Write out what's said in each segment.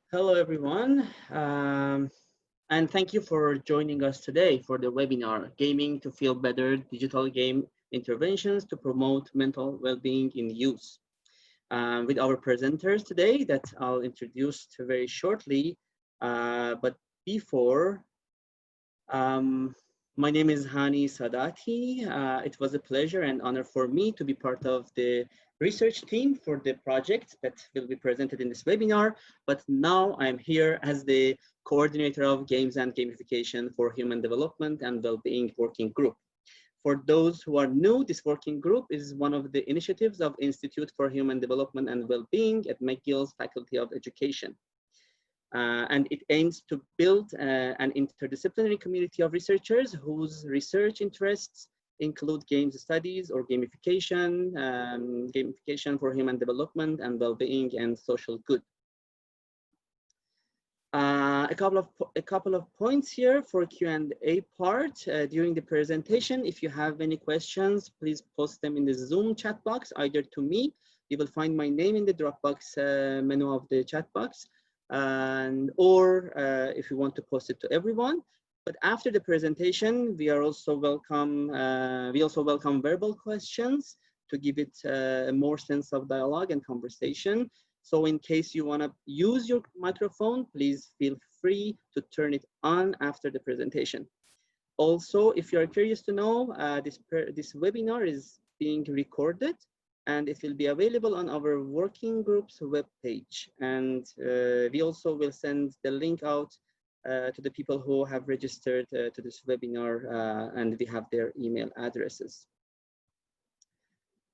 Hello, everyone, and thank you for joining us today for the webinar, Gaming to Feel Better, Digital Game Interventions to Promote Mental Wellbeing in Youth. With our presenters today that I'll introduce very shortly, but before, um, my name is Hani Sadati. It was a pleasure and honor for me to be part of the research team for the project that will be presented in this webinar. But now I'm here as the coordinator of Games and Gamification for Human Development and Wellbeing Working Group. For those who are new, this working group is one of the initiatives of Institute for Human Development and Wellbeing at McGill's Faculty of Education. And it aims to build an interdisciplinary community of researchers whose research interests include games studies or gamification, gamification for human development and well-being and social good. A couple of points here for Q&A part during the presentation. If you have any questions, please post them in the Zoom chat box, either to me. You will find my name in the Dropbox menu of the chat box, or if you want to post it to everyone. But after the presentation, we also welcome verbal questions to give it a more sense of dialogue and conversation. So in case you want to use your microphone, please feel free to turn it on after the presentation. Also, if you are curious to know, this webinar is being recorded and it will be available on our working group's webpage. And we also will send the link out to the people who have registered to this webinar, and we have their email addresses.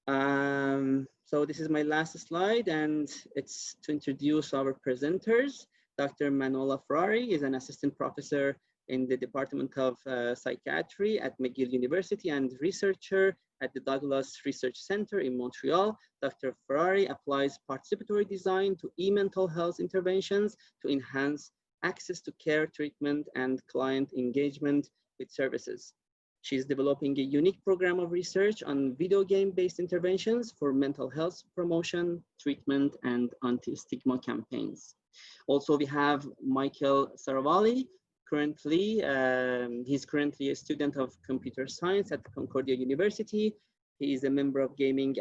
So this is my last slide, and it's to introduce our presenters. Dr. Manuela Ferrari is an assistant professor in the Department of Psychiatry at McGill University and researcher at the Douglas Research Center in Montreal. Dr. Ferrari applies participatory design to e-mental health interventions to enhance access to care, treatment, and client engagement with services. She's developing a unique program of research on video game-based interventions for mental health promotion, treatment, and anti-stigma campaigns. Also, we have Michael Serravalle. He's currently a student of computer science at Concordia University. He is a member of Gaming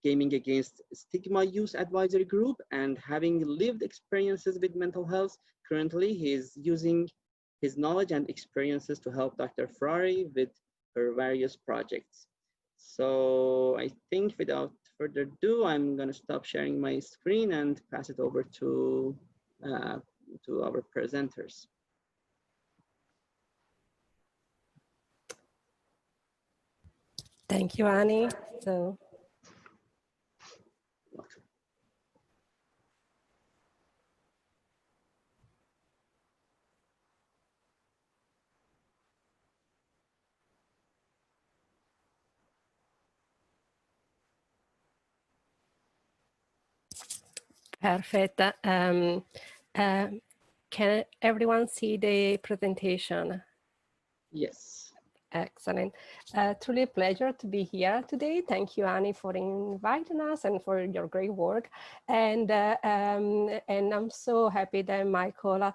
Against Stigma Youth Advisory Group, and having lived experiences with mental health, currently he is using his knowledge and experiences to help Dr. Ferrari with her various projects. So I think without further ado, I'm going to stop sharing my screen and pass it over to our presenters. Thank you, Annie. Perfect. Can everyone see the presentation? Yes. Excellent. Truly a pleasure to be here today. Thank you, Annie, for inviting us and for your great work. And I'm so happy that Michael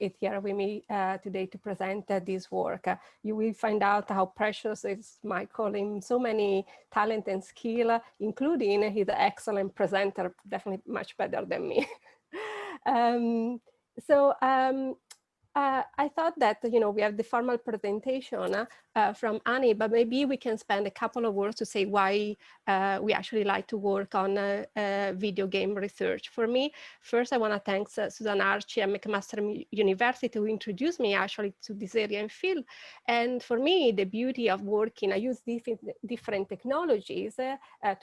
is here with me today to present this work. You will find out how precious is Michael in so many talent and skill, including he's an excellent presenter, definitely much better than me. I thought that, we have the formal presentation from Annie, but maybe we can spend a couple of words to say why we actually like to work on video game research. For me, first, I want to thank Susan Archie and McMaster University who introduced me actually to this area and field. And for me, the beauty of working, I use different technologies to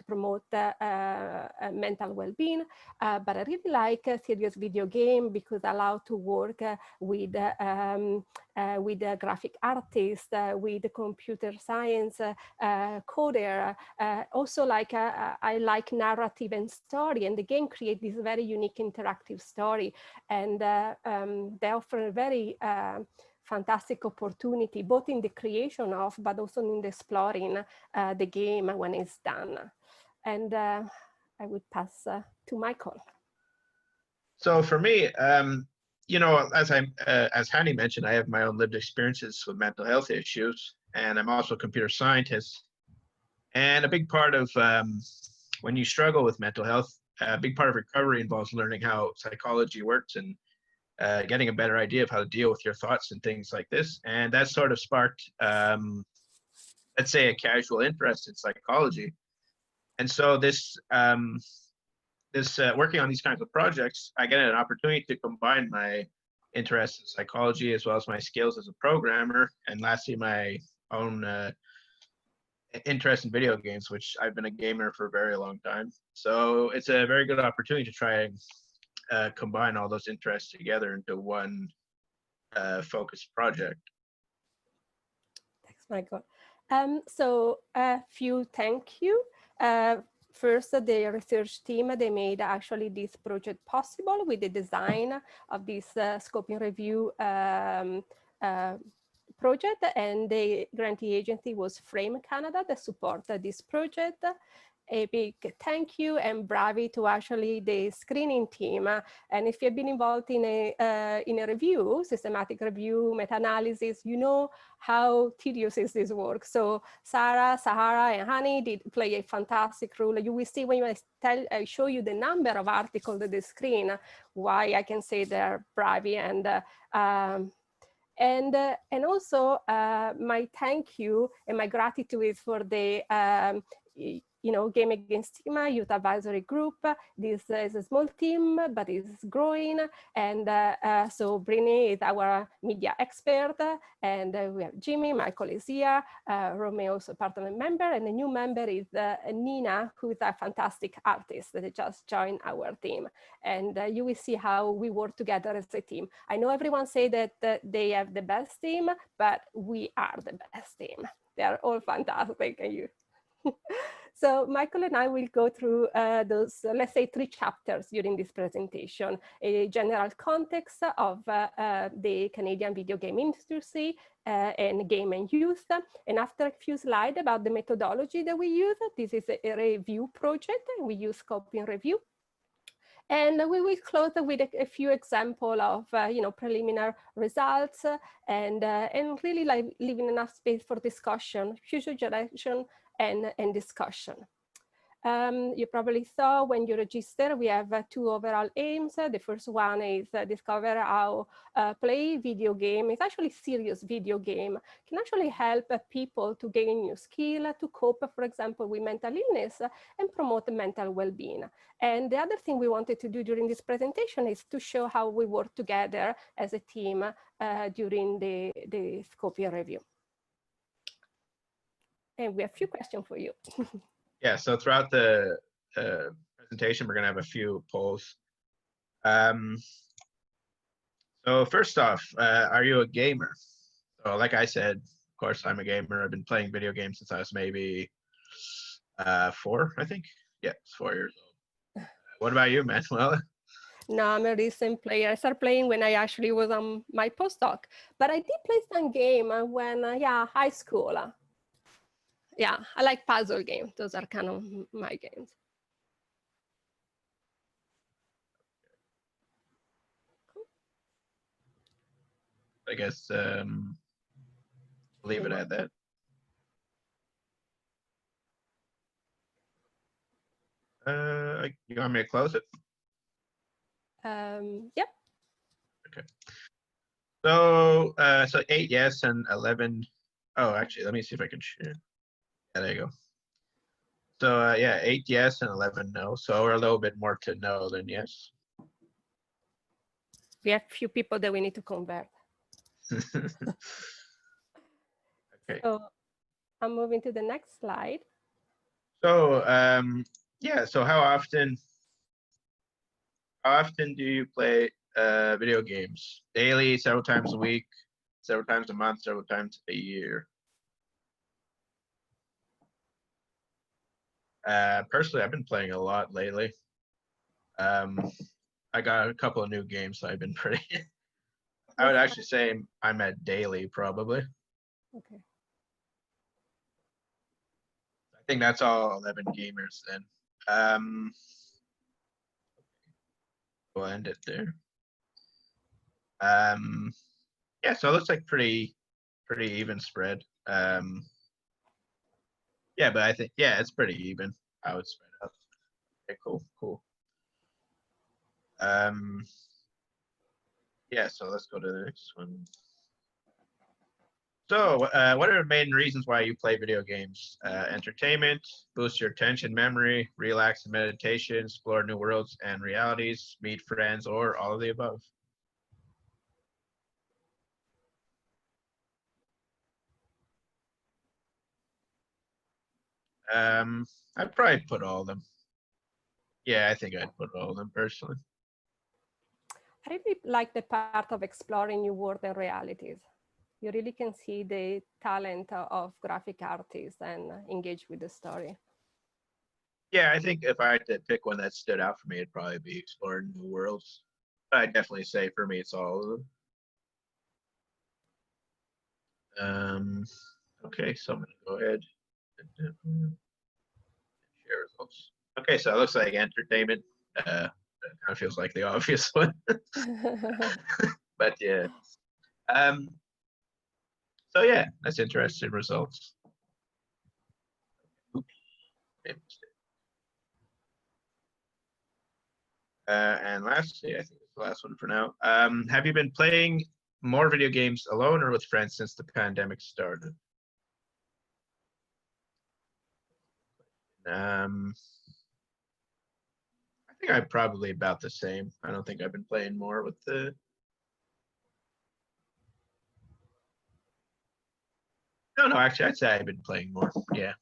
promote mental well-being, but I really like a serious video game because I allow to work with graphic artists, with computer science coder. Also, I like narrative and story, and the game creates this very unique interactive story, and they offer a very fantastic opportunity, both in the creation of, but also in the exploring the game when it's done. And I would pass to Michael. So for me, you know, as Hani mentioned, I have my own lived experiences with mental health issues, and I'm also a computer scientist. And a big part of when you struggle with mental health, a big part of recovery involves learning how psychology works and getting a better idea of how to deal with your thoughts and things like this. And that sort of sparked, let's say, a casual interest in psychology. And so this working on these kinds of projects, I get an opportunity to combine my interest in psychology as well as my skills as a programmer, and lastly, my own interest in video games, which I've been a gamer for a very long time. So it's a very good opportunity to try and combine all those interests together into one focused project. Thanks, Michael. So a few thank you. First, the research team, they made actually this project possible with the design of this scoping review project, and the grantee agency was Frame Canada that supported this project. A big thank you and bravi to actually the screening team. And if you've been involved in a review, systematic review, meta-analysis, you know how tedious is this work. So Sarah, Sahara, and Hani did play a fantastic role. You will see when I show you the number of articles on the screen, why I can say they're bravi. And also my thank you and my gratitude is for the Game Against Stigma Youth Advisory Group. This is a small team, but it's growing. And so Brini is our media expert, and we have Jimmy, Michael is here, Romeo is a part of a member, and a new member is Nina, who is a fantastic artist that just joined our team. And you will see how we work together as a team. I know everyone say that they have the best team, but we are the best team. They are all fantastic, and you. So Michael and I will go through those, let's say, 3 chapters during this presentation: a general context of the Canadian video game industry and game and youth. And after a few slides about the methodology that we use, this is a review project, and we use scoping review. And we will close with a few examples of preliminary results and really like leaving enough space for discussion, future direction, and discussion. You probably saw when you register, we have 2 overall aims. The first one is discover how play video game. It's actually serious video game can actually help people to gain new skill, to cope, for example, with mental illness and promote mental well-being. And the other thing we wanted to do during this presentation is to show how we work together as a team during the scoping review. And we have a few questions for you. Yeah, so throughout the presentation, we're going to have a few polls. So first off, are you a gamer? So like I said, of course, I'm a gamer. I've been playing video games since I was maybe 4, I think. Yeah, it's 4 years old. What about you, Manuela? No, I'm a recent player. I started playing when I actually was on my postdoc, but I did play some game when, high school. Yeah, I like puzzle games. Those are kind of my games. I guess leave it at that. You want me to close it? Yep. Okay. So, so 8 yes and 11. Oh, actually, let me see if I can share. Yeah, there you go. So yeah, 8 yes and 11 no. So we're a little bit more to no than yes. We have a few people that we need to convert. Okay. So I'm moving to the next slide. So yeah, so how often do you play video games? Daily, several times a week, several times a month, several times a year? Personally, I've been playing a lot lately. I got a couple of new games, so I've been pretty. I would actually say I'm at daily, probably. Okay. I think that's all 11 gamers then. we'll end it there. Yeah, so it looks like pretty even spread. Yeah, but I think, yeah, it's pretty even how it's spread out. Okay, cool. Yeah, so let's go to the next one. So, what are the main reasons why you play video games? Entertainment, boost your attention, memory, relax and meditation, explore new worlds and realities, meet friends, or all of the above? I'd probably put all of them. Yeah, I think I'd put all of them personally. I really like the part of exploring new world and realities. You really can see the talent of graphic artists and engage with the story. Yeah, I think if I had to pick one that stood out for me, it'd probably be exploring new worlds. I'd definitely say for me, it's all of them. Okay, so I'm gonna go ahead and share results. Okay, so it looks like entertainment. Kind of feels like the obvious one, but yeah. So yeah, that's interesting results. Oops. And lastly, I think it's the last one for now. Have you been playing more video games alone or with friends since the pandemic started? I think I'm probably about the same. I don't think I've been playing more with the. No, actually, I'd say I've been playing more. Yeah.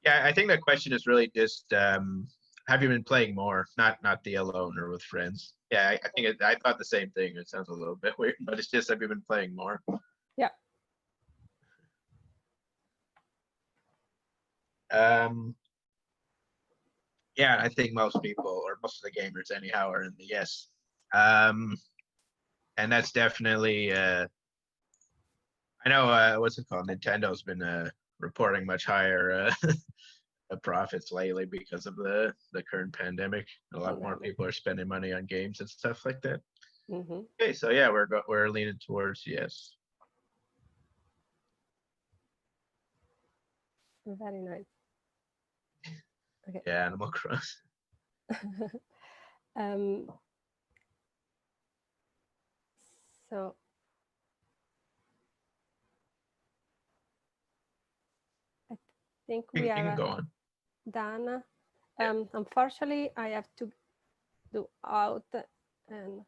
Yeah, I think that question is really just have you been playing more, not the alone or with friends. Yeah, I think I thought the same thing. It sounds a little bit weird, but it's just have you been playing more? Yeah. Yeah, I think most people or most of the gamers anyhow are in the yes. And that's definitely I know what's it called? Nintendo's been reporting much higher profits lately because of the current pandemic. A lot more people are spending money on games and stuff like that. Mm-hmm. Okay, so yeah, we're leaning towards yes. Very nice. Okay. Yeah, Animal Crossing. So I think we You can are go on. done. Yeah. Unfortunately, I have to do out and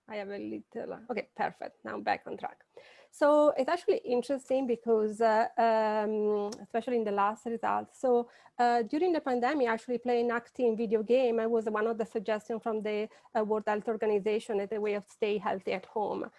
I have a little, okay, perfect. Now I'm back on track. So it's actually interesting because, especially in the last result. So during the pandemic, actually playing active video game was one of the suggestions from the World Health Organization as a way of stay healthy at home,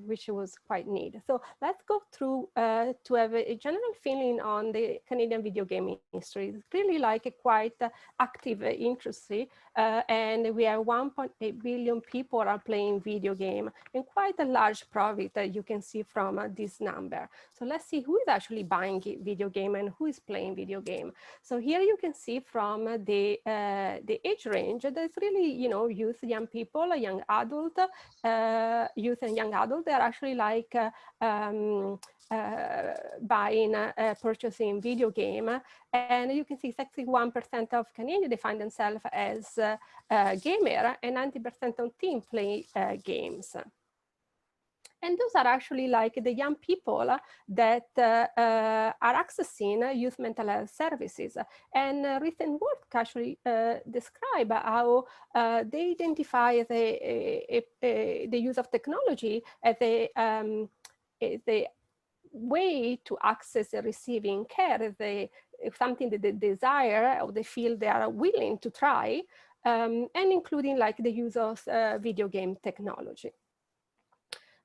which was quite neat. So let's go through to have a general feeling on the Canadian video game industry. It's really like a quite active industry, and we have 1.8 billion people are playing video game, and quite a large profit that you can see from this number. So let's see who is actually buying video game and who is playing video game. So here you can see from the age range, there's really, you know, youth, young people, young adult, youth and young adult. They're actually like buying, purchasing video game. And you can see 61% of Canadians define themselves as gamer, and 90% of team play games. And those are actually like the young people that are accessing youth mental health services. And recent work actually describe how they identify the use of technology as a way to access receiving care, something that they desire or they feel they are willing to try, and including like the use of video game technology.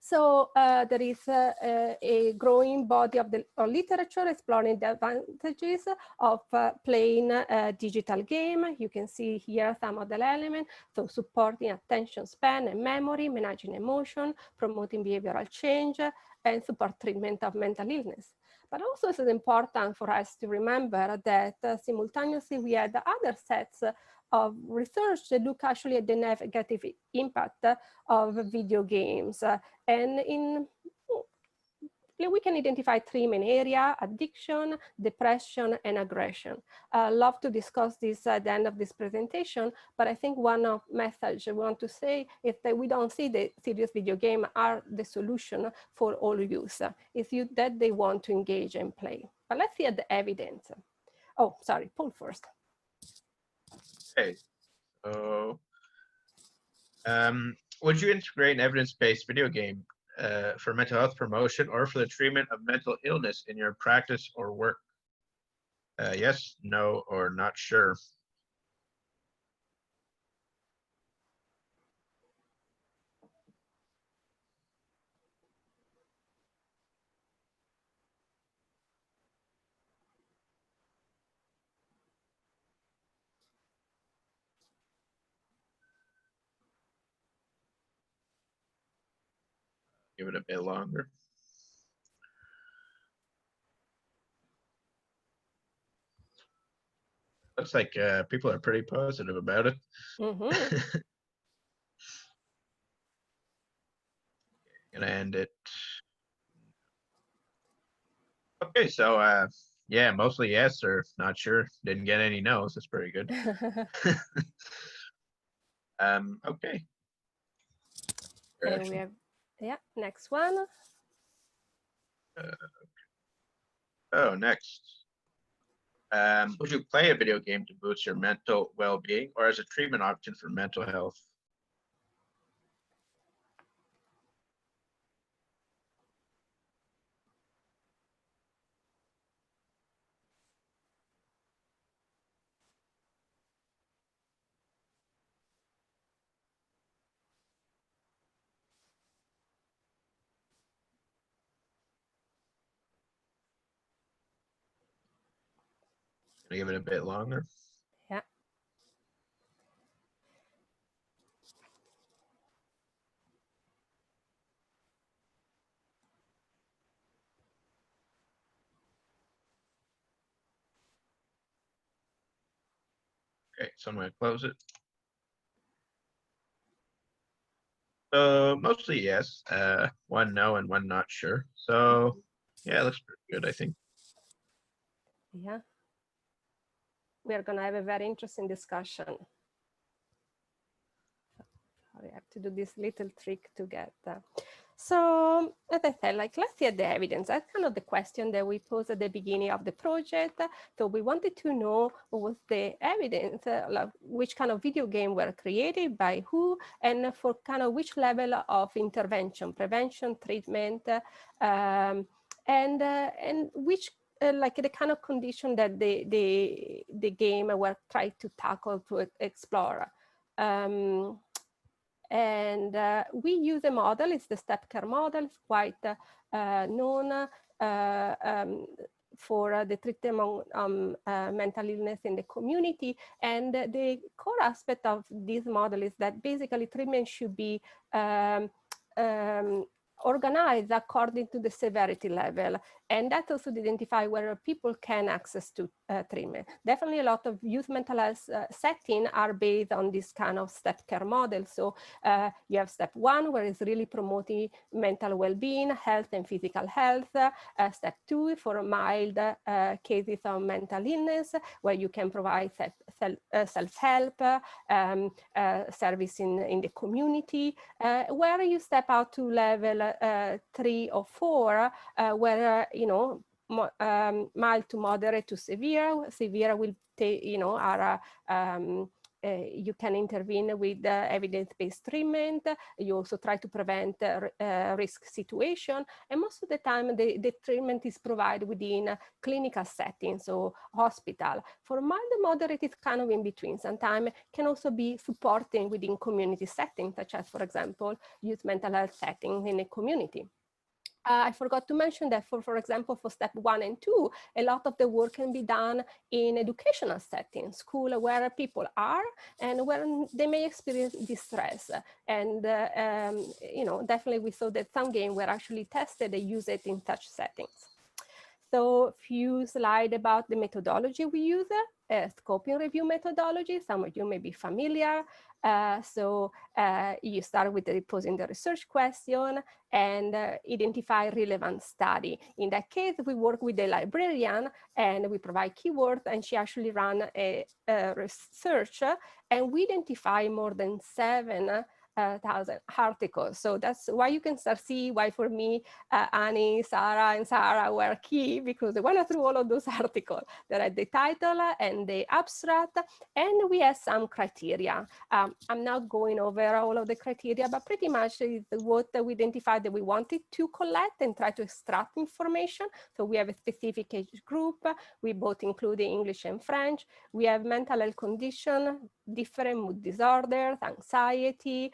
So there is a growing body of literature exploring the advantages of playing a digital game. You can see here some of the elements, so supporting attention span and memory, managing emotion, promoting behavioral change, and support treatment of mental illness. But also it's important for us to remember that simultaneously we had other sets of research that look actually at the negative impact of video games. And we can identify three main areas: addiction, depression, and aggression. Love to discuss this at the end of this presentation, but I think one of message I want to say is that we don't see the serious video game are the solution for all youth. It's you that they want to engage and play. But let's see at the evidence. Oh, sorry, Paul first. Okay, so would you integrate an evidence-based video game for mental health promotion or for the treatment of mental illness in your practice or work? Yes, no, or not sure. Give it a bit longer. Looks like people are pretty positive about it. Mm-hmm. Gonna end it. Okay, so yeah, mostly yes or not sure. Didn't get any no's. That's pretty good. Okay. And we have, yeah, next one. Oh, next. Would you play a video game to boost your mental well-being or as a treatment option for mental health? Gonna give it a bit longer. Yeah. Okay, so I'm gonna close it. So mostly yes, one no and one not sure. So yeah, it looks pretty good, I think. Yeah. We are gonna have a very interesting discussion. I have to do this little trick to get that. So as I said, like, let's see at the evidence. That's kind of the question that we posed at the beginning of the project. So we wanted to know what was the evidence, like which kind of video game were created by who, and for kind of which level of intervention, prevention, treatment, and which like the kind of condition that the game were trying to tackle to explore. And we use a model, it's the step care model, it's quite known for the treatment of mental illness in the community. And the core aspect of this model is that basically treatment should be organized according to the severity level. And that also identify where people can access to treatment. Definitely a lot of youth mental health settings are based on this kind of step care model. So you have step one, where it's really promoting mental well-being, health and physical health. Step two, for mild cases of mental illness, where you can provide self-help, service in the community. Where you step out to level 3 or 4, where mild to moderate to severe. Severe will take, are you can intervene with evidence-based treatment. You also try to prevent risk situation. And most of the time, the treatment is provided within clinical settings, so hospital. For mild and moderate, it's kind of in between. Sometimes can also be supporting within community settings, such as, for example, youth mental health setting in a community. I forgot to mention that for example, for step 1 and 2, a lot of the work can be done in educational settings, school where people are and where they may experience distress. And, definitely we saw that some games were actually tested and used it in such settings. So few slides about the methodology we use, scoping review methodology. Some of you may be familiar. You start with posing the research question and identify relevant study. In that case, we work with the librarian and we provide keywords, and she actually ran a research, and we identify more than 7,000 articles. So that's why you can start see why for me, Annie, Sarah, and Sarah were key, because they went through all of those articles. There are the title and the abstract, and we have some criteria. I'm not going over all of the criteria, but pretty much is what we identified that we wanted to collect and try to extract information. So we have a specific age group. We both include English and French. We have mental health condition, different mood disorders, anxiety,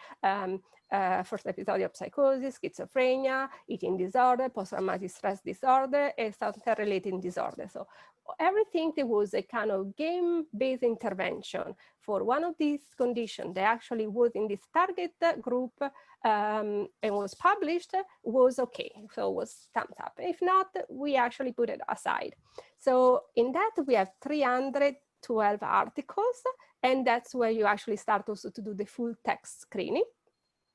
first episode of psychosis, schizophrenia, eating disorder, post-traumatic stress disorder, and something related disorder. So everything that was a kind of game-based intervention for one of these conditions that actually was in this target group and was published was okay. So it was thumbs up. If not, we actually put it aside. So in that, we have 312 articles, and that's where you actually start also to do the full text screening,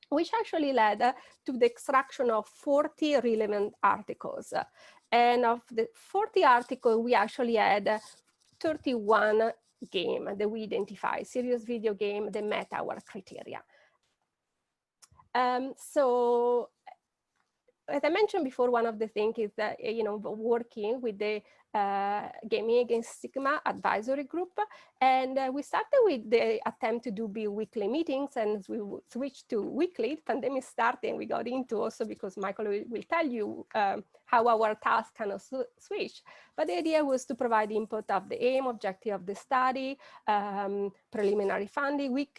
which actually led to the extraction of 40 relevant articles. And of the 40 articles, we actually had 31 games that we identified, serious video game that met our criteria. So as I mentioned before, one of the things is that, working with the Gaming Against Stigma advisory group. And we started with the attempt to do bi-weekly meetings, and we switched to weekly. Pandemic started, and we got into also because Michael will tell you how our task kind of switched. But the idea was to provide input of the aim, objective of the study, preliminary funding. We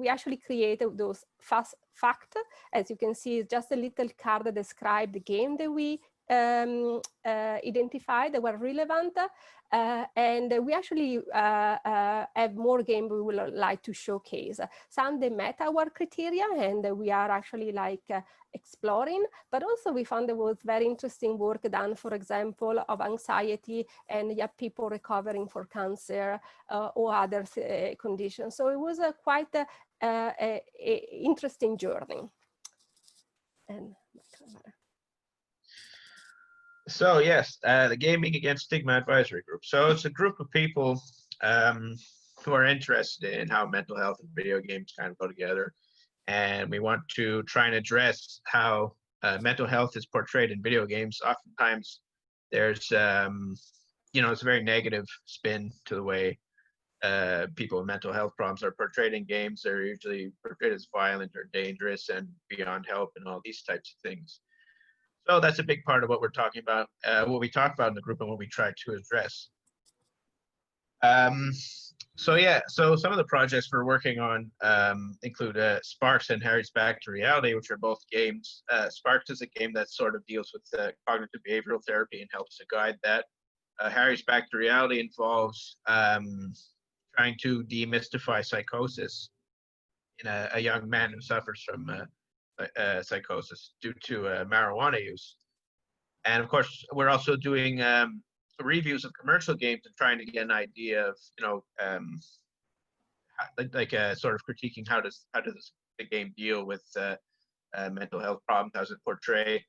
actually created those fast facts. As you can see, it's just a little card that describes the game that we identified that were relevant, and we actually have more games we would like to showcase. Some they met our criteria, and we are actually exploring, but also we found there was very interesting work done, for example, of anxiety and people recovering for cancer or other conditions. So it was quite a interesting journey. And so yes, the Gaming Against Stigma Advisory Group. So it's a group of people who are interested in how mental health and video games kind of go together. And we want to try and address how mental health is portrayed in video games. Oftentimes there's, it's a very negative spin to the way people with mental health problems are portrayed in games. They're usually portrayed as violent or dangerous and beyond help and all these types of things. So that's a big part of what we're talking about, what we talk about in the group and what we try to address. So some of the projects we're working on include Sparks and Harry's Back to Reality, which are both games. Sparks is a game that sort of deals with cognitive behavioral therapy and helps to guide that. Harry's Back to Reality involves trying to demystify psychosis in a young man who suffers from psychosis due to marijuana use. And of course, we're also doing reviews of commercial games and trying to get an idea of, sort of critiquing how does the game deal with mental health problems, how does it portray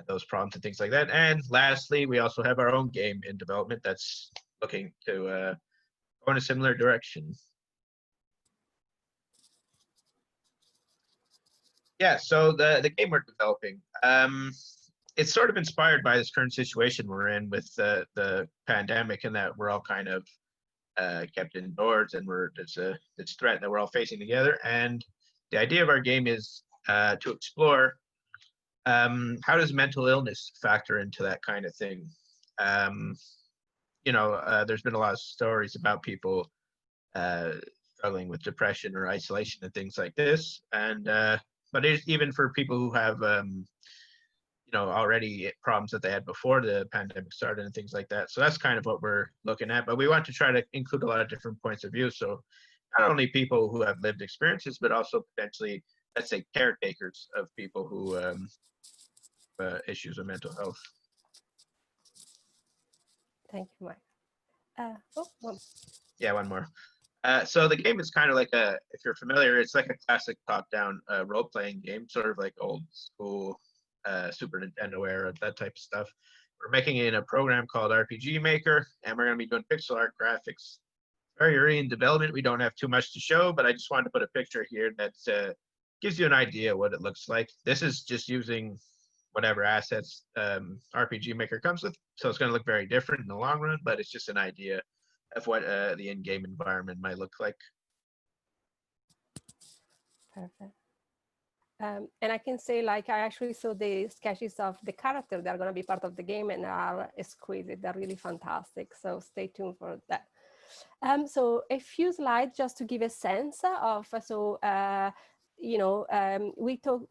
those problems and things like that. And lastly, we also have our own game in development that's looking to go in a similar direction. Yeah, so the game we're developing, it's sort of inspired by this current situation we're in with the pandemic, and that we're all kind of kept indoors, and it's this threat that we're all facing together. And the idea of our game is to explore how does mental illness factor into that kind of thing. There's been a lot of stories about people struggling with depression or isolation and things like this, and but even for people who have already problems that they had before the pandemic started and things like that. So that's kind of what we're looking at, but we want to try to include a lot of different points of view. So not only people who have lived experiences, but also potentially, let's say, caretakers of people who issues with mental health. Thank you, Mike. One. Yeah, one more. So the game is kind of like if you're familiar, it's like a classic top-down role-playing game, sort of like old school Super Nintendo era, that type of stuff. We're making it in a program called RPG Maker, and we're going to be doing pixel art graphics. Very early in development, we don't have too much to show, but I just wanted to put a picture here that gives you an idea what it looks like. This is just using whatever assets RPG Maker comes with, so it's going to look very different in the long run, but it's just an idea of what the in-game environment might look like. Perfect. And I can say, like, I actually saw the sketches of the character that are going to be part of the game and are exquisite. They're really fantastic. So stay tuned for that. So a few slides just to give a sense of, we talk,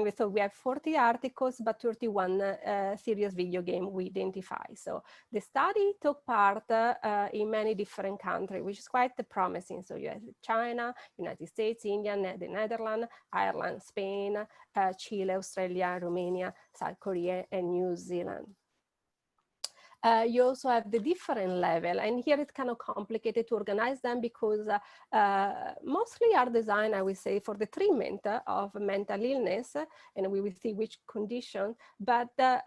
we thought we have 40 articles, but 31 serious video game we identify. So the study took part in many different countries, which is quite promising. So you have China, United States, India, the Netherlands, Ireland, Spain, Chile, Australia, Romania, South Korea, and New Zealand. You also have the different level, and here it's kind of complicated to organize them because mostly are designed, I would say, for the treatment of mental illness, and we will see which condition, but the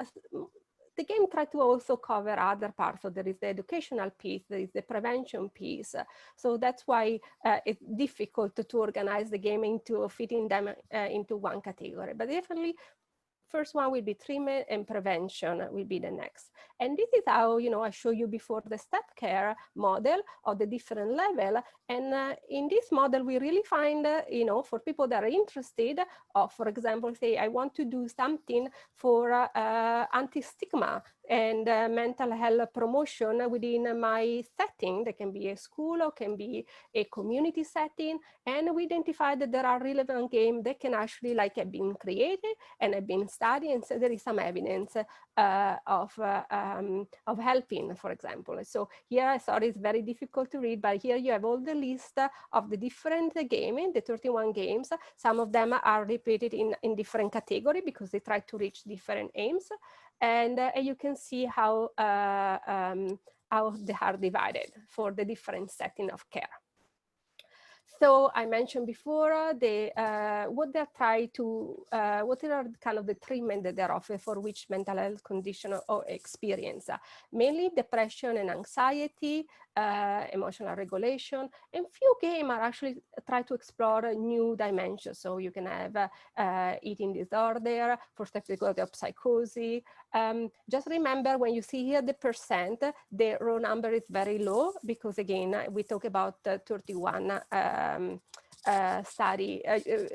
game tried to also cover other parts. So there is the educational piece, there is the prevention piece. So that's why it's difficult to organize the game into fitting them into one category, but definitely first one will be treatment and prevention will be the next. And this is how, I show you before the step care model of the different level. And in this model, we really find, for people that are interested, for example, say, I want to do something for anti-stigma and mental health promotion within my setting. That can be a school or can be a community setting. And we identified that there are relevant games that can actually have been created and have been studied, and so there is some evidence of helping, for example. So here, sorry, it's very difficult to read, but here you have all the list of the different games, the 31 games. Some of them are repeated in different categories because they try to reach different aims. And you can see how they are divided for the different setting of care. So I mentioned before what they try to, what are kind of the treatment that they're offering for which mental health condition or experience. Mainly depression and anxiety, emotional regulation, and few games are actually try to explore new dimensions. So you can have eating disorder, for difficulty of psychosis. Just remember when you see here the percent, the raw number is very low because again, we talk about 31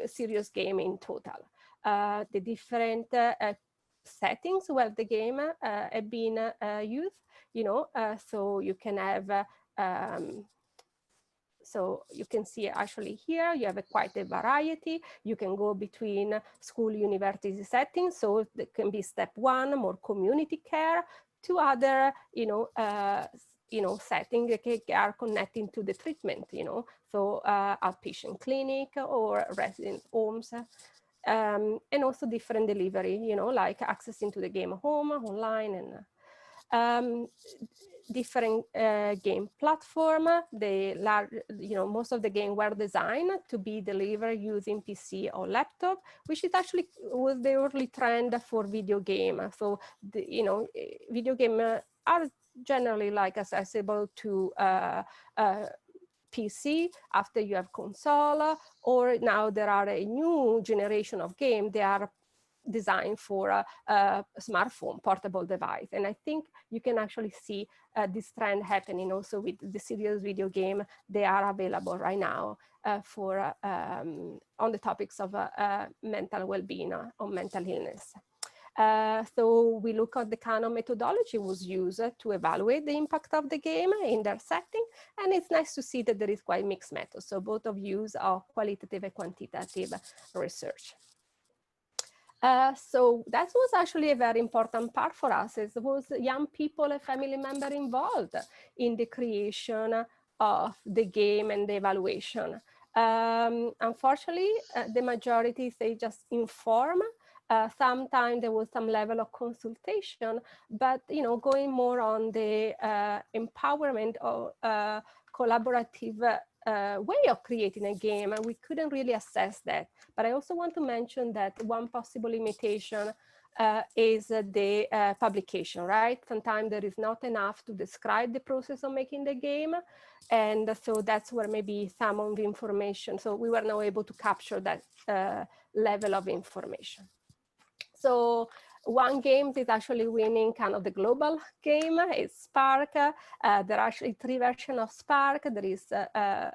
serious game in total. The different settings where the game have been used, so you can have so you can see actually here, you have quite a variety. You can go between school, university settings. So it can be step one, more community care, to other, settings that are connecting to the treatment, so outpatient clinic or resident homes. And also different delivery, like accessing to the game home, online, and different game platform. Most of the game were designed to be delivered using PC or laptop, which is actually was the early trend for video game. So, video game are generally accessible to PC after you have console, or now there are a new generation of game. They are designed for a smartphone portable device. And I think you can actually see this trend happening also with the serious video game. They are available right now for on the topics of mental well-being or mental illness. So we look at the kind of methodology was used to evaluate the impact of the game in their setting. And it's nice to see that there is quite mixed methods. So both of use are qualitative and quantitative research. So that was actually a very important part for us. It was young people and family members involved in the creation of the game and the evaluation. Unfortunately, the majority, they just inform Sometimes there was some level of consultation, but going more on the empowerment or collaborative way of creating a game, and we couldn't really assess that. But I also want to mention that one possible limitation is the publication, right? Sometimes there is not enough to describe the process of making the game. And so that's where maybe some of the information, so we were not able to capture that level of information. So one game is actually winning kind of the global game. It's Spark. There are actually 3 versions of Spark. There is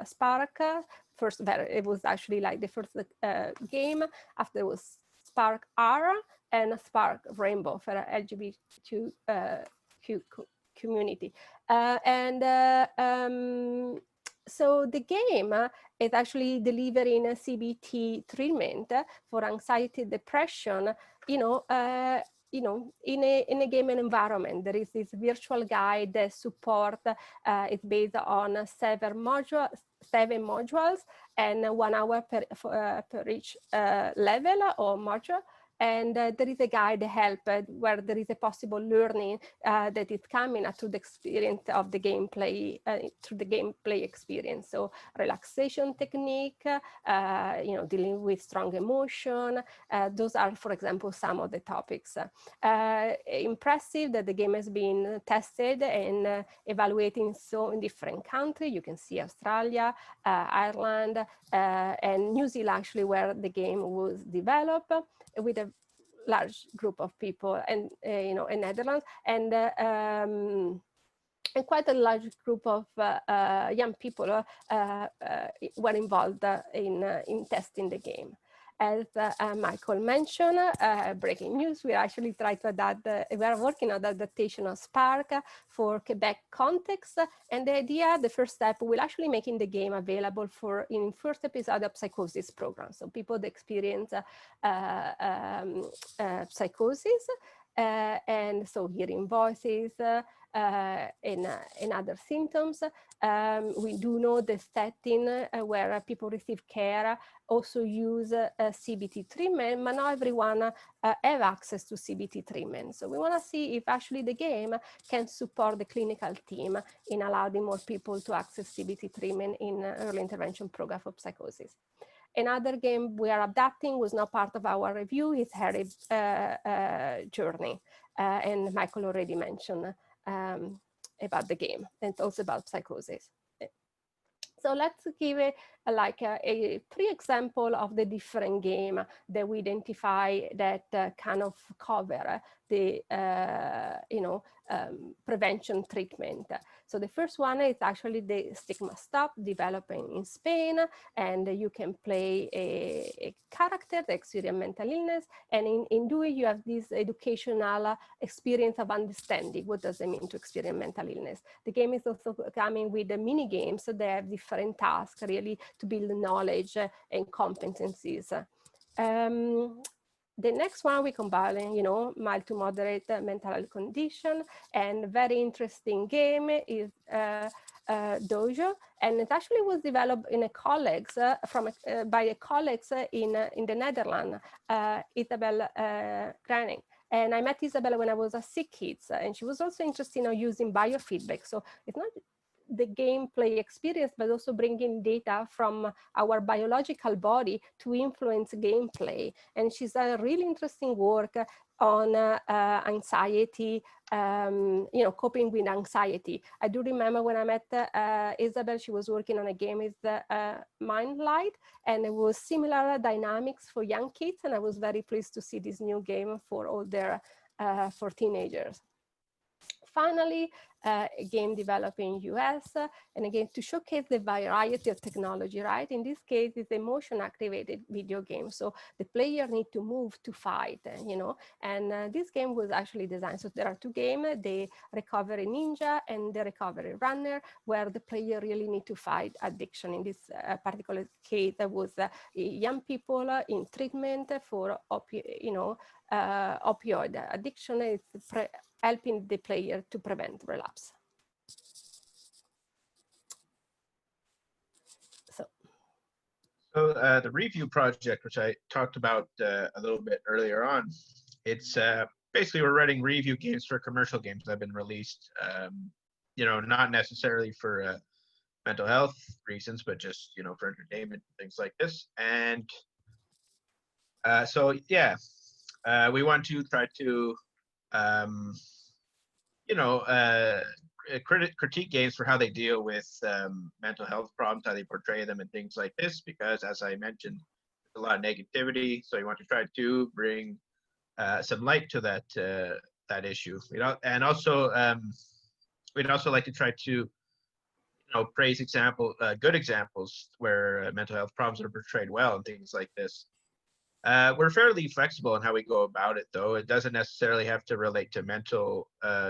Spark. First, it was actually like the first game. After it was Spark R and Spark Rainbow for LGBTQ community. So the game is actually delivering a CBT treatment for anxiety, depression, in a game environment. There is this virtual guide that support, it's based on 7 modules and 1 hour per each level or module. And there is a guide help where there is a possible learning that is coming through the experience of the gameplay, through the gameplay experience. So relaxation technique, dealing with strong emotion. Those are, for example, some of the topics. Impressive that the game has been tested and evaluated in different countries. You can see Australia, Ireland, and New Zealand, actually, where the game was developed, with a large group of people, and in Netherlands, and quite a large group of young people were involved in testing the game. As Michael mentioned, breaking news, we actually try to adapt, we are working on the adaptation of Spark for Quebec context. And the idea, the first step, will actually making the game available in first episode of Psychosis program. So people that experience psychosis, and so hearing voices, and other symptoms. We do know the setting where people receive care also use CBT treatment, but not everyone have access to CBT treatment. So we want to see if actually the game can support the clinical team in allowing more people to access CBT treatment in early intervention program for psychosis. Another game we are adapting was not part of our review is Harry's Journey, and Michael already mentioned about the game and also about psychosis. So let's give a 3 example of the different game that we identify that kind of cover the prevention treatment. So the first one is actually the Stigma Stop, developing in Spain, and you can play a character that experiences mental illness, and in doing you have this educational experience of understanding what does it mean to experience mental illness. The game is also coming with the mini games, so they have different tasks really to build knowledge and competencies. The next one, we combine, mild to moderate mental health condition, and very interesting game is Dojo, and it actually was developed in a colleagues by a colleagues in the Netherlands, Isabel Graning. And I met Isabel when I was a sick kids, and she was also interested in using biofeedback. So it's not the gameplay experience, but also bringing data from our biological body to influence gameplay. And she's a really interesting work on anxiety, coping with anxiety. I do remember when I met Isabel, she was working on a game with Mindlight, and it was similar dynamics for young kids. And I was very pleased to see this new game for older, for teenagers. Finally, a game developed in US, and again, to showcase the variety of technology, right? In this case, it's a motion-activated video game. So the player need to move to fight, and this game was actually designed. So there are 2 games, the Recovery Ninja and the Recovery Runner, where the player really need to fight addiction. In this particular case, there was young people in treatment for opioid addiction. It's helping the player to prevent relapse. So So the review project, which I talked about a little bit earlier on, it's basically we're writing review games for commercial games that have been released, you know, not necessarily for mental health reasons, but just, you know, for entertainment, things like this. And so, yeah, we want to try to, you know, critique games for how they deal with mental health problems, how they portray them, and things like this. Because, as I mentioned, there's a lot of negativity. So we want to try to bring some light to that that issue. You know, and also we'd also like to try to, you know, praise good examples where mental health problems are portrayed well and things like this. We're fairly flexible in how we go about it, though. It doesn't necessarily have to relate to mental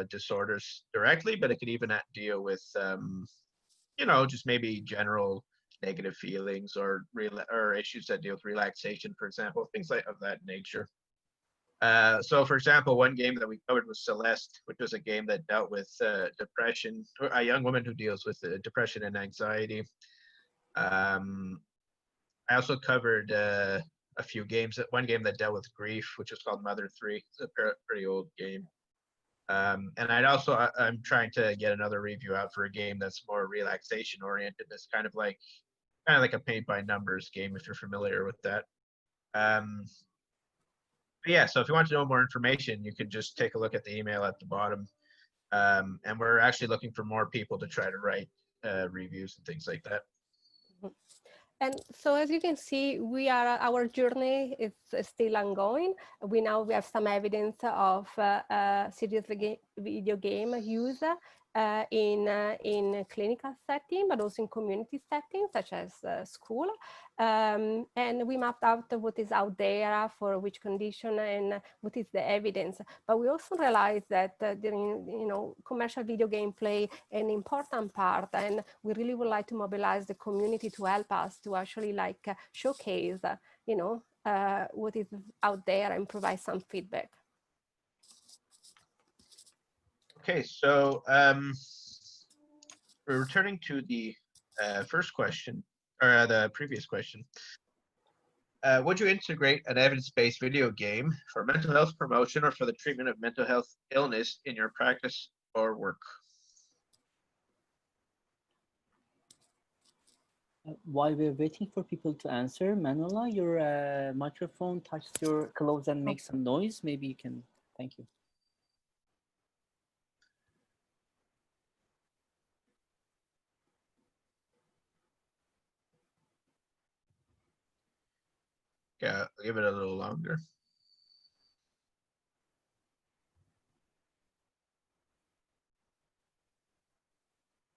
disorders directly, but it could even deal with, you know, just maybe general negative feelings or issues that deal with relaxation, for example, things like of that nature. So, for example, one game that we covered was Celeste, which was a game that dealt with depression, a young woman who deals with depression and anxiety. I also covered a few games. One game that dealt with grief, which was called Mother 3. It's a pretty old game. And I'm trying to get another review out for a game that's more relaxation oriented. It's kind of like a paint by numbers game, if you're familiar with that. But yeah, so if you want to know more information, you can just take a look at the email at the bottom. And we're actually looking for more people to try to write reviews and things like that. And so, as you can see, our journey is still ongoing. We have some evidence of serious video game use in clinical setting, but also in community settings such as school. And we mapped out what is out there for which condition and what is the evidence. But we also realized that during, you know, commercial video game play an important part, and we really would like to mobilize the community to help us to actually showcase, you know, what is out there and provide some feedback. Okay, so we're returning to the first question, or the previous question. Would you integrate an evidence-based video game for mental health promotion or for the treatment of mental health illness in your practice or work? While we're waiting for people to answer, Manuela, your microphone touched your clothes and makes some noise. Maybe you can, thank you. Yeah, I'll give it a little longer.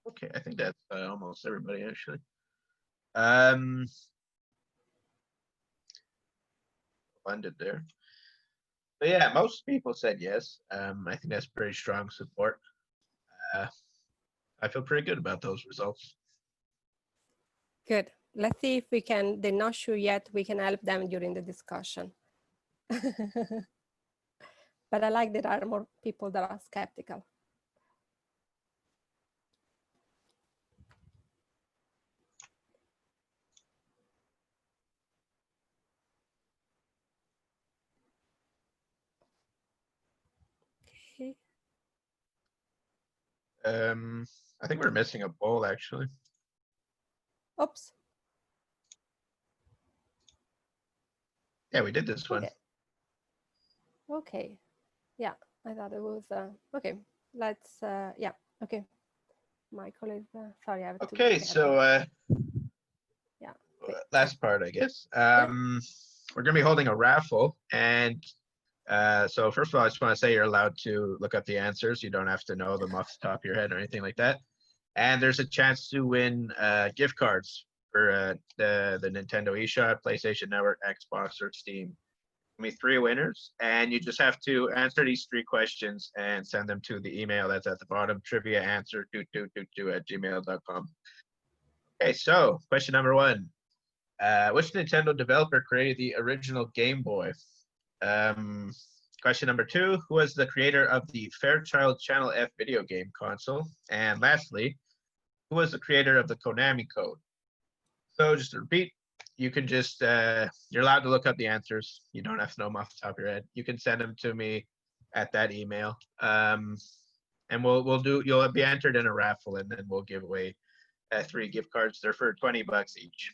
Okay, I think that's almost everybody actually. Funded there. But yeah, most people said yes. I think that's pretty strong support. I feel pretty good about those results. Good. Let's see if we can, they're not sure yet, we can help them during the discussion. But I like that there are more people that are skeptical. Okay. I think we're missing a poll actually. Oops. Yeah, we did this one. Okay. Yeah, I thought it was, okay, let's, yeah, okay. Michael is, sorry, I have to. Okay, so yeah. Last part, I guess. We're gonna be holding a raffle, and so first of all, I just want to say you're allowed to look up the answers. You don't have to know them off the top of your head or anything like that. And there's a chance to win gift cards for the Nintendo eShop, PlayStation Network, Xbox, or Steam. Be 3 winners, and you just have to answer these 3 questions and send them to the email that's at the bottom, triviaanswer@gmail.com. Okay, so question number 1. Which Nintendo developer created the original Game Boy? Question number 2, who was the creator of the Fairchild Channel F video game console? And lastly, who was the creator of the Konami code? So just to repeat, you can just you're allowed to look up the answers. You don't have to know them off the top of your head. You can send them to me at that email, and you'll be entered in a raffle, and then we'll give away 3 gift cards. They're for $20 each.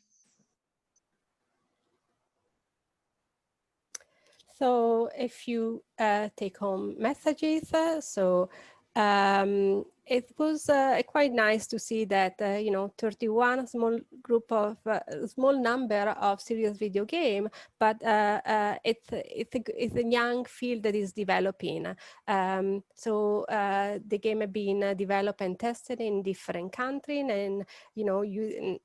So if you take home messages, it was quite nice to see that, 31 small number of serious video game, but it's a young field that is developing. The game has been developed and tested in different countries, and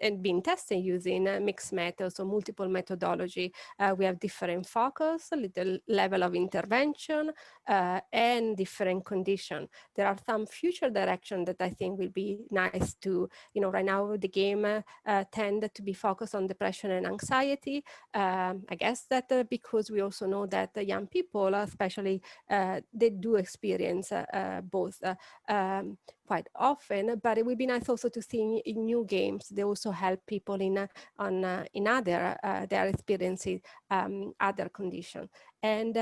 and been tested using mixed methods, so multiple methodology. We have different focus, little level of intervention, and different condition. There are some future direction that I think will be nice to, right now the game tend to be focused on depression and anxiety. I guess that because we also know that young people, especially, they do experience both quite often, but it would be nice also to see in new games. They also help people in other their experiences, other conditions. And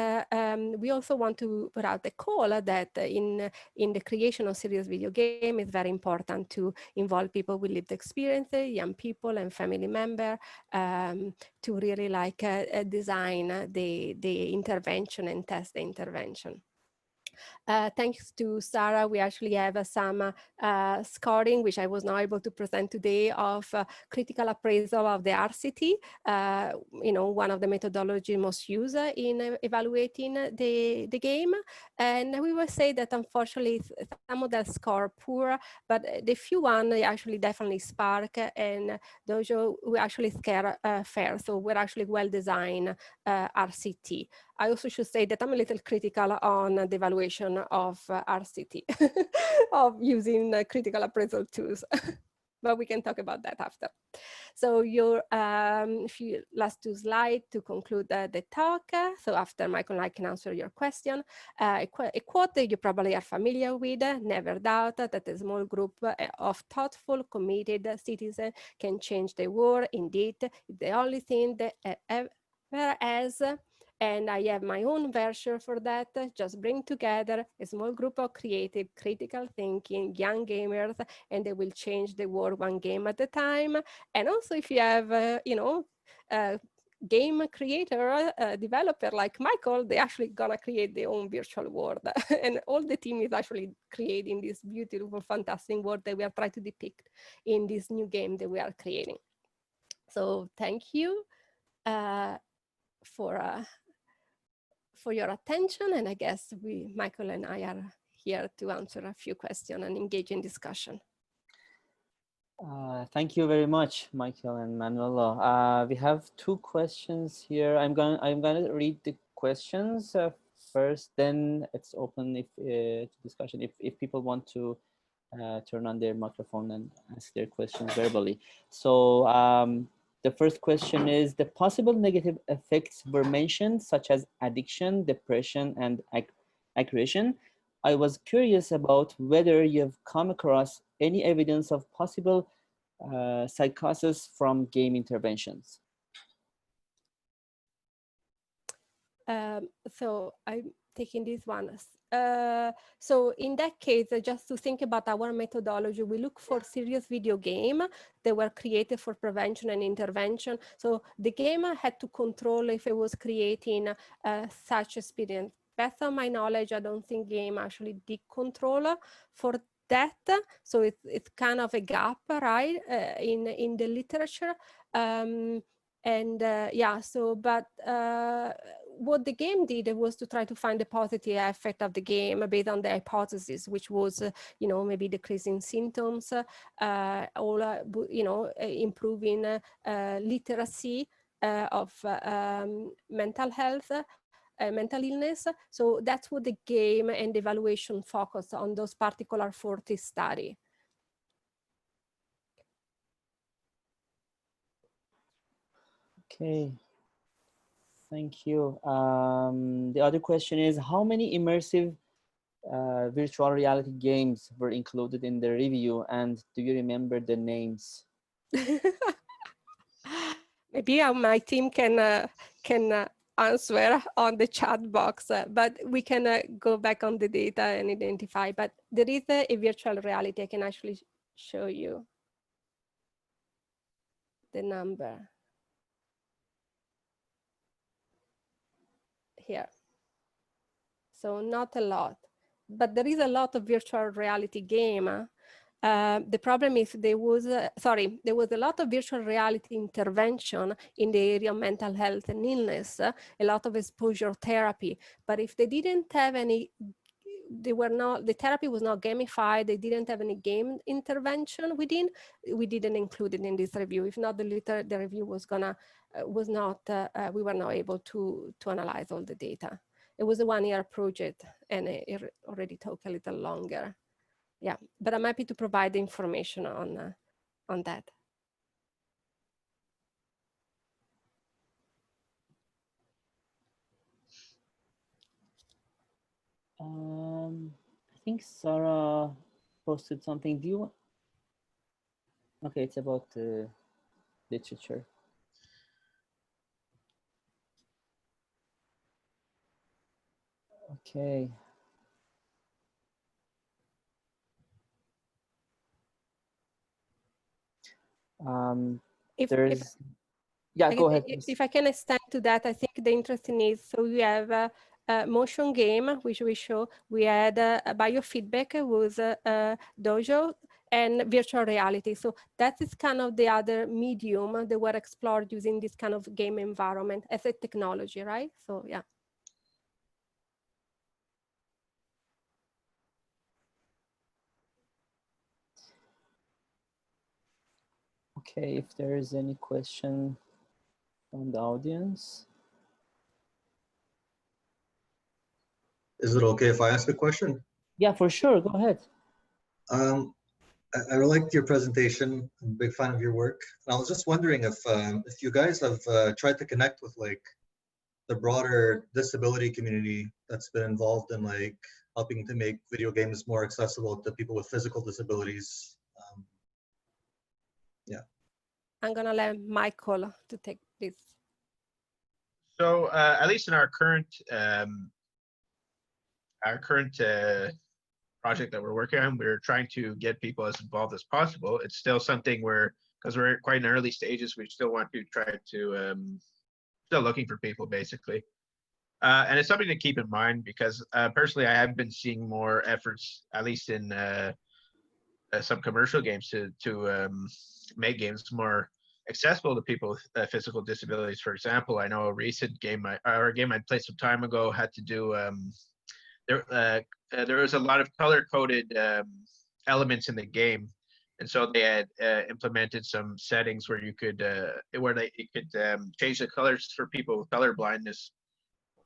we also want to put out the call that in the creation of serious video game, it's very important to involve people with lived experiences, young people and family members, to really design the intervention and test the intervention. Thanks to Sarah, we actually have some scoring, which I was not able to present today, of critical appraisal of the RCT, one of the methodology most used in evaluating the game. And we will say that unfortunately some of them score poor, but the few one they actually definitely spark, and those we actually scare fair. So we're actually well-designed RCT. I also should say that I'm a little critical on the evaluation of RCT, of using critical appraisal tools, but we can talk about that after. So your last 2 slides to conclude the talk. So after Michael and I can answer your question. A quote that you probably are familiar with: never doubt that a small group of thoughtful, committed citizens can change the world. Indeed, it's the only thing that ever has. And I have my own version for that. Just bring together a small group of creative, critical thinking, young gamers, and they will change the world one game at a time. And also if you have, game creator, developer like Michael, they actually gonna create their own virtual world. And all the team is actually creating this beautiful, fantastic world that we are trying to depict in this new game that we are creating. So thank you for your attention, and I guess Michael and I are here to answer a few questions and engage in discussion. Thank you very much, Michael and Manuela. We have 2 questions here. I'm gonna read the questions first, then it's open to discussion if people want to turn on their microphone and ask their questions verbally. So the first question is: the possible negative effects were mentioned, such as addiction, depression, and aggression. I was curious about whether you've come across any evidence of possible psychosis from game interventions. So I'm taking this one. So in that case, just to think about our methodology, we look for serious video game that were created for prevention and intervention. So the game had to control if it was creating such experience. Best of my knowledge, I don't think game actually did control for that. So it's kind of a gap, right, in the literature. What the game did was to try to find the positive effect of the game based on the hypothesis, which was, maybe decreasing symptoms, or, improving literacy of mental health, mental illness. So that's what the game and the evaluation focused on, those particular 40 study. Okay. Thank you. The other question is: how many immersive virtual reality games were included in the review, and do you remember the names? Maybe my team can answer on the chat box, but we can go back on the data and identify. But there is a virtual reality. I can actually show you the number here. So not a lot, but there is a lot of virtual reality game. The problem is there was a lot of virtual reality intervention in the area of mental health and illness, a lot of exposure therapy. But if they didn't have any, the therapy was not gamified, they didn't have any game intervention within, we didn't include it in this review. If not, the review was not, we were not able to analyze all the data. It was a 1-year project and it already took a little longer. Yeah, but I'm happy to provide the information on that. I think Sarah posted something. Do you want? Okay, it's about the literature. Okay. Yeah, go ahead, please. If I can extend to that, I think the interesting is, so we have a motion game, which we show. We had a biofeedback was dojo and virtual reality. So that is kind of the other medium that were explored using this kind of game environment as a technology, right? So yeah. Okay, if there is any question from the audience. Is it okay if I ask a question? Yeah, for sure. Go ahead. I liked your presentation. I'm a big fan of your work. And I was just wondering if you guys have tried to connect with like the broader disability community that's been involved in like helping to make video games more accessible to people with physical disabilities. Yeah. I'm gonna let Michael to take this. So at least in our current project that we're working on, we're trying to get people as involved as possible. It's still something where, because we're quite in early stages, we still want to try to, still looking for people basically. And it's something to keep in mind because personally, I have been seeing more efforts, at least in some commercial games to make games more accessible to people with physical disabilities. For example, I know a recent game, a game I played some time ago had to do, there was a lot of color-coded elements in the game, and so they had implemented some settings where you could change the colors for people with color blindness,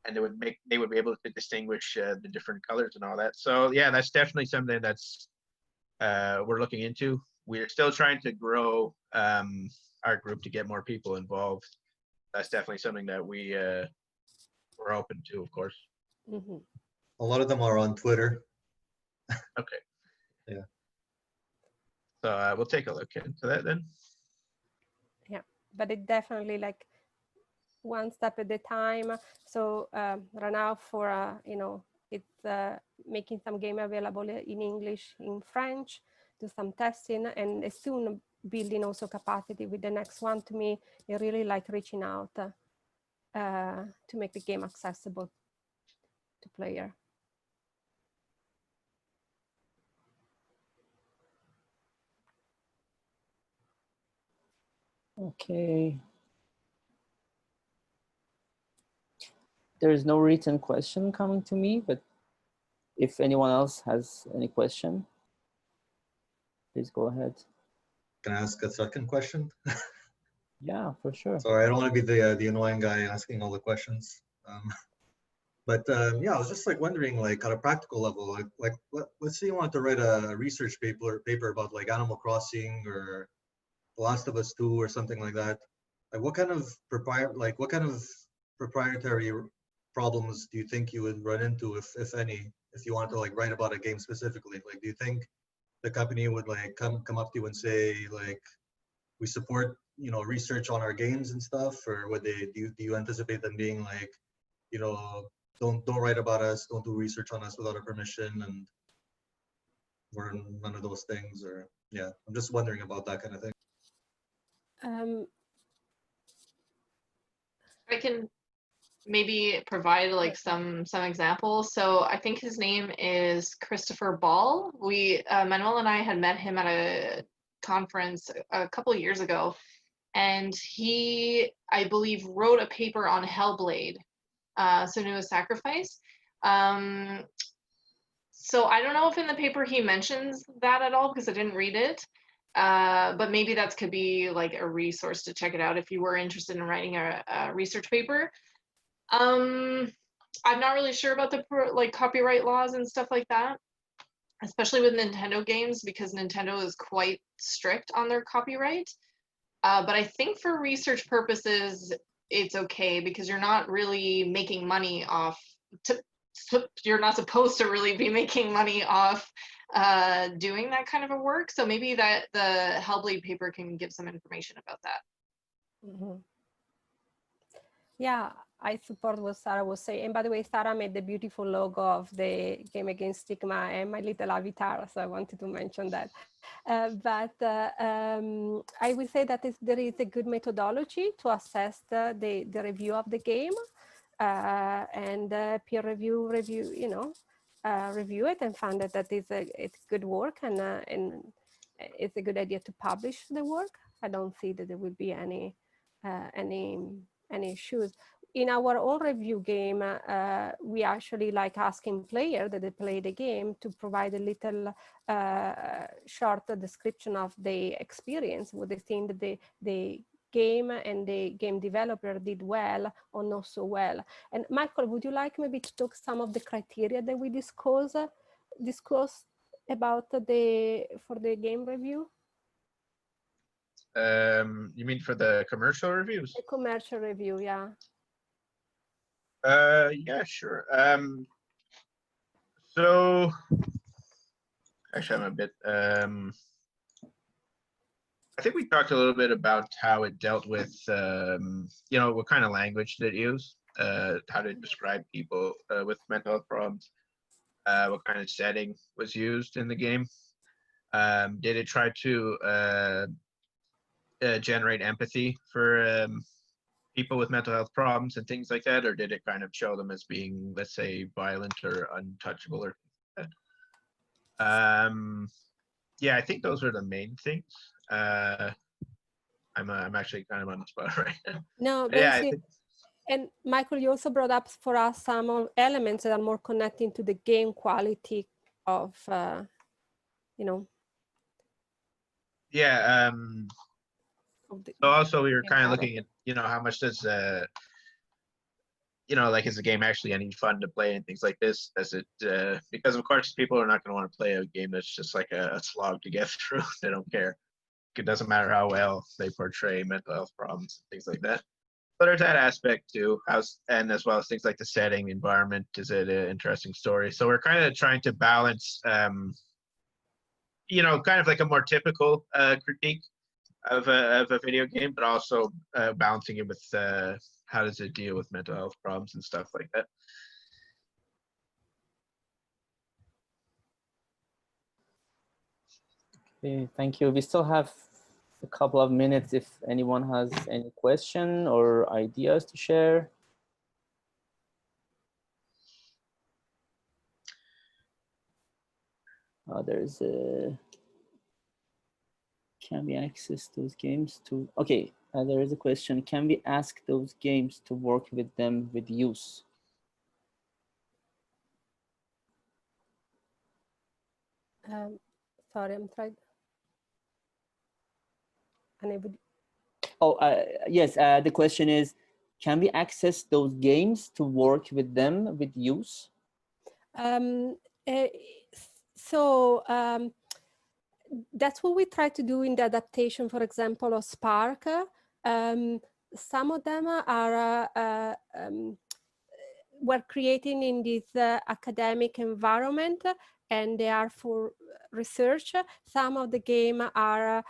and they would be able to distinguish the different colors and all that. So yeah, that's definitely something that's we're looking into. We're still trying to grow our group to get more people involved. That's definitely something that we're open to, of course. Mm-hmm. A lot of them are on Twitter. Okay. Yeah. So we'll take a look into that then. Yeah, but it definitely like one step at a time. So right now for, it's making some game available in English, in French, do some testing, and soon building also capacity with the next one. To me, it really like reaching out to make the game accessible to player. Okay. There is no written question coming to me, but if anyone else has any question, please go ahead. Can I ask a second question? Yeah, for sure. Sorry, I don't want to be the annoying guy asking all the questions. Yeah, I was just like wondering, like at a practical level, let's say you want to write a research paper about like Animal Crossing or The Last of Us 2 or something like that. Like what kind of proprietary problems do you think you would run into, if any, if you wanted to like write about a game specifically? Like, do you think the company would like come up to you and say like, we support you know, research on our games and stuff, or would they, do you anticipate them being like, you know, don't write about us, don't do research on us without our permission, and we're none of those things? Or yeah, I'm just wondering about that kind of thing. I can maybe provide like some examples. So I think his name is Christopher Ball. Manuel and I had met him at a conference a couple of years ago, and he, I believe, wrote a paper on Hellblade, Senua's Sacrifice. So I don't know if in the paper he mentions that at all, because I didn't read it. But maybe that could be like a resource to check it out if you were interested in writing a research paper. I'm not really sure about the like copyright laws and stuff like that, especially with Nintendo games, because Nintendo is quite strict on their copyright. But I think for research purposes, it's okay, because you're not really making money off. You're not supposed to really be making money off doing that kind of a work. So maybe that the Hellblade paper can give some information about that. Mm-hmm. Yeah, I support what Sarah was saying. And by the way, Sarah made the beautiful logo of the Game Against Stigma and my little avatar, so I wanted to mention that. But I will say that there is a good methodology to assess the review of the game, and peer review, you know, review it and find that it's good work, and it's a good idea to publish the work. I don't see that there will be any issues. In our own review game, we actually like asking players that they play the game to provide a little short description of the experience, what they think that the game and the game developer did well or not so well. And Michael, would you like maybe to talk some of the criteria that we discussed about for the game review? You mean for the commercial reviews? The commercial review, yeah. Yeah, sure. So actually, I'm a bit. I think we talked a little bit about how it dealt with, you know, what kind of language did it use, how to describe people with mental health problems, what kind of setting was used in the game. Did it try to generate empathy for people with mental health problems and things like that, or did it kind of show them as being, let's say, violent or untouchable or that? Yeah, I think those are the main things. I'm actually kind of on the spot right now. No, but yeah, and Michael, you also brought up for us some elements that are more connecting to the game quality of, you know. Yeah. So also we were kind of looking at, you know, how much does, you know, like, is the game actually any fun to play and things like this? Does it, because of course people are not going to want to play a game that's just like a slog to get through. They don't care. It doesn't matter how well they portray mental health problems and things like that. But there's that aspect too, and as well as things like the setting, environment. Is it an interesting story? So we're kind of trying to balance, you know, kind of like a more typical critique of a video game, but also balancing it with how does it deal with mental health problems and stuff like that. Okay, thank you. We still have a couple of minutes if anyone has any question or ideas to share. There's a, can we access those games to, okay, there is a question. Can we ask those games to work with them with use? Sorry, I'm trying. Unable. Oh, yes, the question is, can we access those games to work with them with use? That's what we try to do in the adaptation, for example, of Spark. Some of them are were created in this academic environment, and they are for research. Some of the game are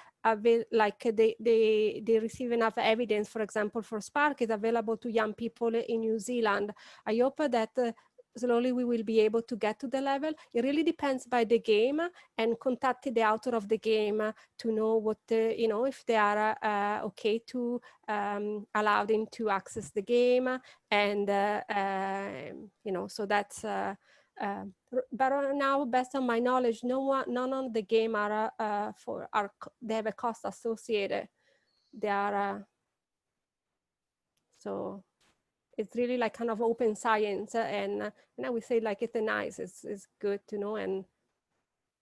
like they receive enough evidence. For example, for Spark is available to young people in New Zealand. I hope that slowly we will be able to get to the level. It really depends by the game, and contacting the author of the game to know what you know, if they are okay to allow them to access the game, and you know, so that's but now, based on my knowledge, none of the game are they have a cost associated. They are so it's really like kind of open science, and I would say like it's nice, it's good to know. And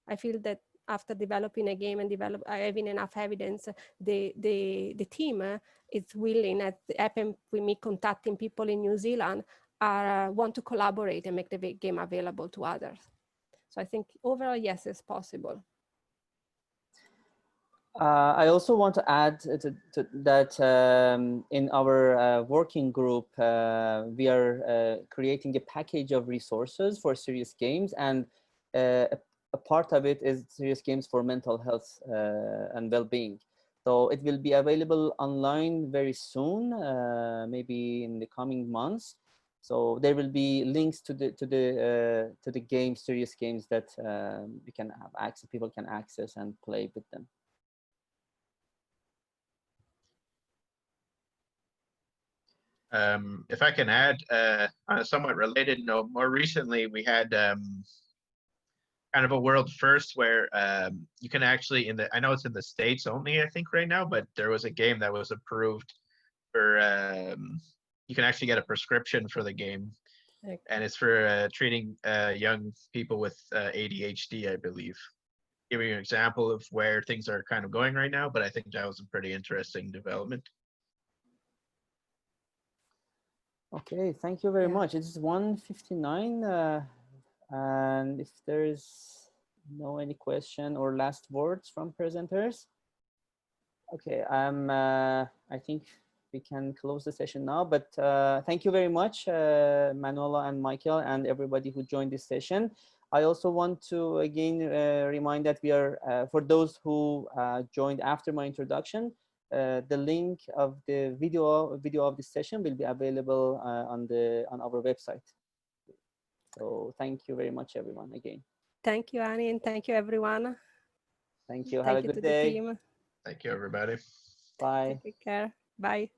I feel that after developing a game and having enough evidence, the team is willing, as happened with me contacting people in New Zealand, want to collaborate and make the game available to others. So I think overall, yes, it's possible. I also want to add to that in our working group, we are creating a package of resources for serious games, and a part of it is serious games for mental health and well-being. So it will be available online very soon, maybe in the coming months. So there will be links to the games, serious games that we can have access, people can access and play with them. If I can add, on a somewhat related note, more recently we had kind of a world first where you can actually, I know it's in the States only, I think right now, but there was a game that was approved for, you can actually get a prescription for the game. Okay. And it's for treating young people with ADHD, I believe. Giving you an example of where things are kind of going right now, but I think that was a pretty interesting development. Okay, thank you very much. It's 1:59, and if there's no any question or last words from presenters, okay, I think we can close the session now. But thank you very much, Manuela and Michael, and everybody who joined this session. I also want to again remind that we are for those who joined after my introduction. The link of the video of this session will be available on our website. So thank you very much, everyone, again. Thank you, Annie, and thank you, everyone. Thank you. Have a good day. Thank you, everybody. Bye. Take care. Bye.